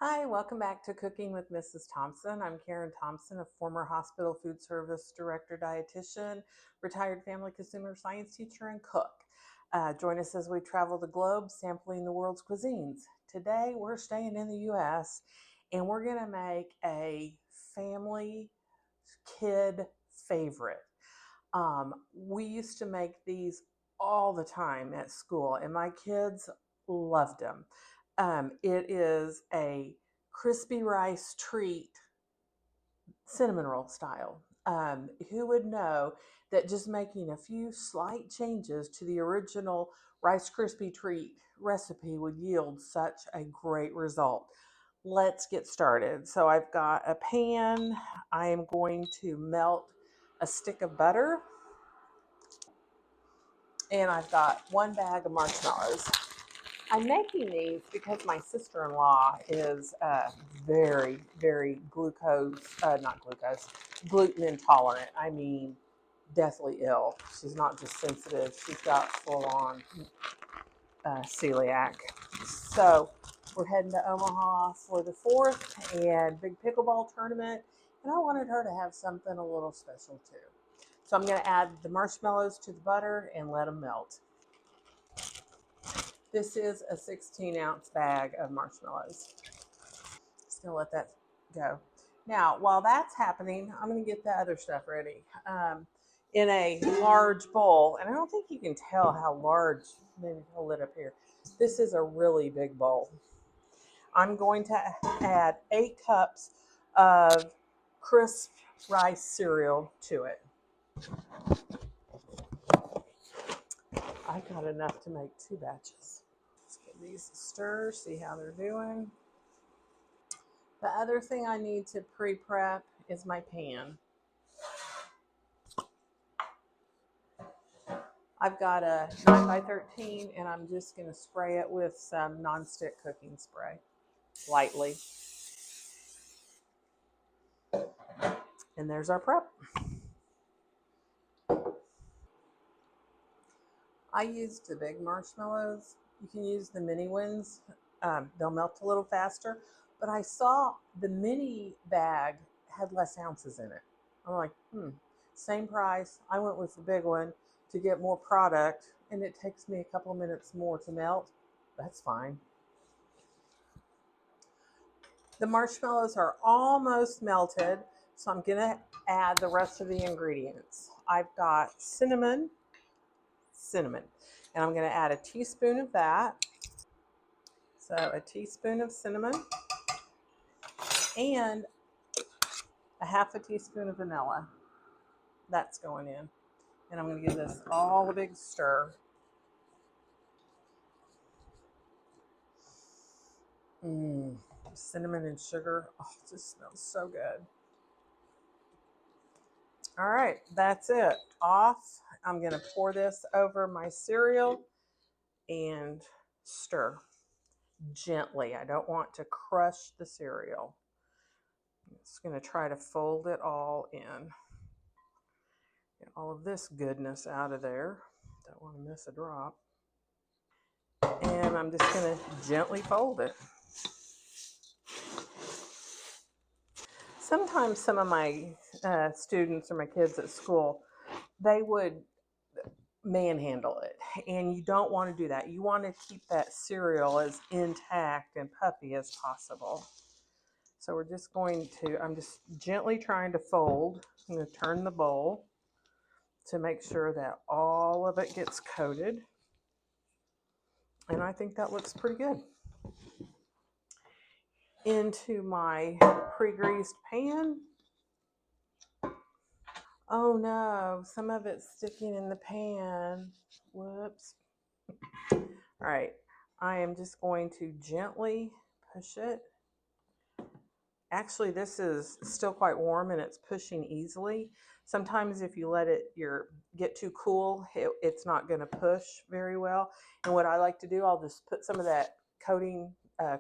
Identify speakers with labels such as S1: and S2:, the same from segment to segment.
S1: Hi, welcome back to Cooking with Mrs. Thompson. I'm Karen Thompson, a former hospital food service director, dietitian, retired family consumer science teacher, and cook. Join us as we travel the globe sampling the world's cuisines. Today, we're staying in the U.S. and we're going to make a family kid favorite. We used to make these all the time at school, and my kids loved them. It is a crispy rice treat, cinnamon roll style. Who would know that just making a few slight changes to the original Rice Krispie treat recipe would yield such a great result? Let's get started. So I've got a pan. I am going to melt a stick of butter, and I've got 1 bag of marshmallows. I'm making these because my sister-in-law is very, very gluten intolerant. I mean, deathly ill. She's not just sensitive, she's got full-on celiac. So we're heading to Omaha for the 4th and big pickleball tournament, and I wanted her to have something a little special too. So I'm going to add the marshmallows to the butter and let them melt. This is a 16-ounce bag of marshmallows. Just gonna let that go. Now, while that's happening, I'm gonna get the other stuff ready. In a large bowl, and I don't think you can tell how large, maybe hold it up here. This is a really big bowl. I'm going to add 8 cups of crisp rice cereal to it. I got enough to make 2 batches. Let's give these a stir, see how they're doing. The other thing I need to pre-prep is my pan. I've got a 9x13 and I'm just going to spray it with some nonstick cooking spray, lightly. And there's our prep. I used the big marshmallows. You can use the mini ones. They'll melt a little faster. But I saw the mini bag had less ounces in it. I'm like, same price. I went with the big one to get more product, and it takes me a couple of minutes more to melt. That's fine. The marshmallows are almost melted, so I'm gonna add the rest of the ingredients. I've got cinnamon, and I'm gonna add a teaspoon of that. So a teaspoon of cinnamon and a half a teaspoon of vanilla. That's going in. And I'm gonna give this all a big stir. Cinnamon and sugar, oh, it just smells so good. All right, that's it. Off. I'm gonna pour this over my cereal and stir gently. I don't want to crush the cereal. I'm just going to try to fold it all in. Get all of this goodness out of there. Don't want to miss a drop. And I'm just going to gently fold it. Sometimes some of my students or my kids at school, they would manhandle it, and you don't want to do that. You want to keep that cereal as intact and puffy as possible. So we're just going to, I'm just gently trying to fold. I'm going to turn the bowl to make sure that all of it gets coated. And I think that looks pretty good. Into my pre-greased pan. Oh no, some of it's sticking in the pan. Whoops. All right, I am just going to gently push it. Actually, this is still quite warm and it's pushing easily. Sometimes if you let it get too cool, it's not going to push very well. And what I like to do, I'll just put some of that coating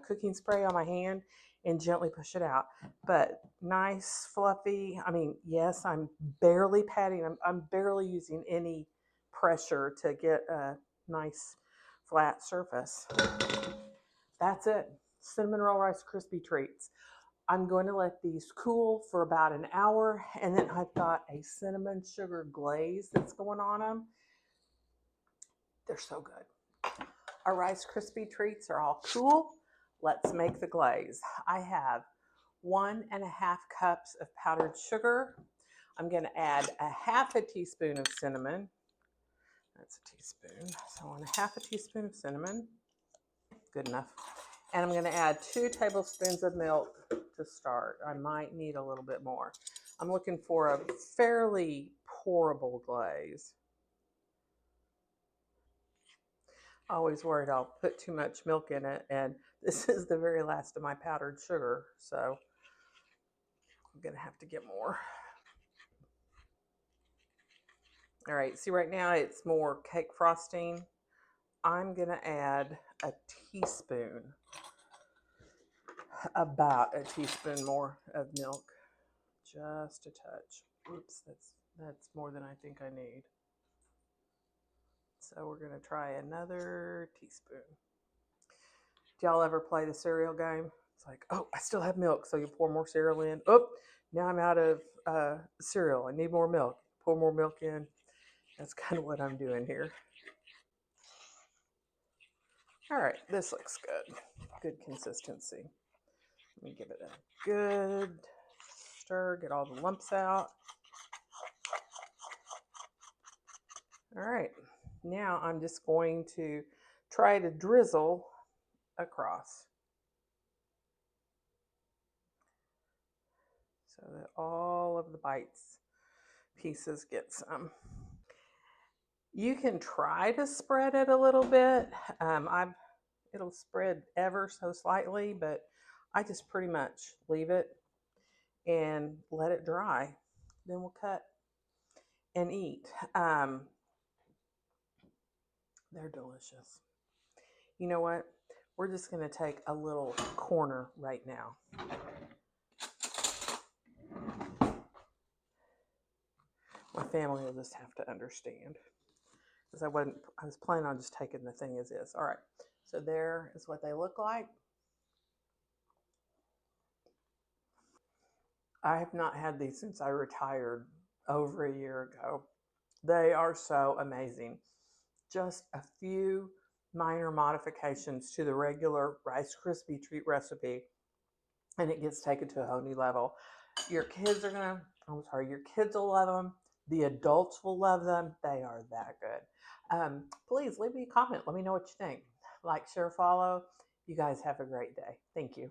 S1: cooking spray on my hand and gently push it out. But nice, fluffy. I mean, yes, I'm barely patting. I'm barely using any pressure to get a nice flat surface. That's it. cinnamon roll Rice Krispie treats. I'm going to let these cool for about an hour, and then I've got a cinnamon sugar glaze that's going on them. They're so good. Our Rice Krispie treats are all cool. Let's make the glaze. I have 1.5 cups of powdered sugar. I'm going to add a half a teaspoon of cinnamon. That's a teaspoon. So 1/2 teaspoon of cinnamon. Good enough. And I'm going to add 2 tablespoons of milk to start. I might need a little bit more. I'm looking for a fairly pourable glaze. Always worried I'll put too much milk in it, and this is the very last of my powdered sugar, so I'm going to have to get more. All right, see right now it's more cake frosting. I'm going to add a teaspoon, about a teaspoon more of milk, just a touch. Oops, that's more than I think I need. So we're going to try another teaspoon. Do y'all ever play the cereal game? It's like, oh, I still have milk, so you pour more cereal in. Oh, now I'm out of cereal. I need more milk. Pour more milk in. That's kind of what I'm doing here. All right, this looks good. Good consistency. Let me give it a good stir, get all the lumps out. All right, now I'm just going to try to drizzle across so that all of the bites pieces get some. You can try to spread it a little bit. It'll spread ever so slightly, but I just pretty much leave it and let it dry. Then we'll cut and eat. They're delicious. You know what? We're just going to take a little corner right now. My family will just have to understand, because I was planning on just taking the thing as is. All right, so there is what they look like. I have not had these since I retired over a year ago. They are so amazing. Just a few minor modifications to the regular Rice Krispie treat recipe, and it gets taken to a whole new level. Your kids will love them. The adults will love them. They are that good. Please leave me a comment. Let me know what you think. Like, share, follow. You guys have a great day. Thank you.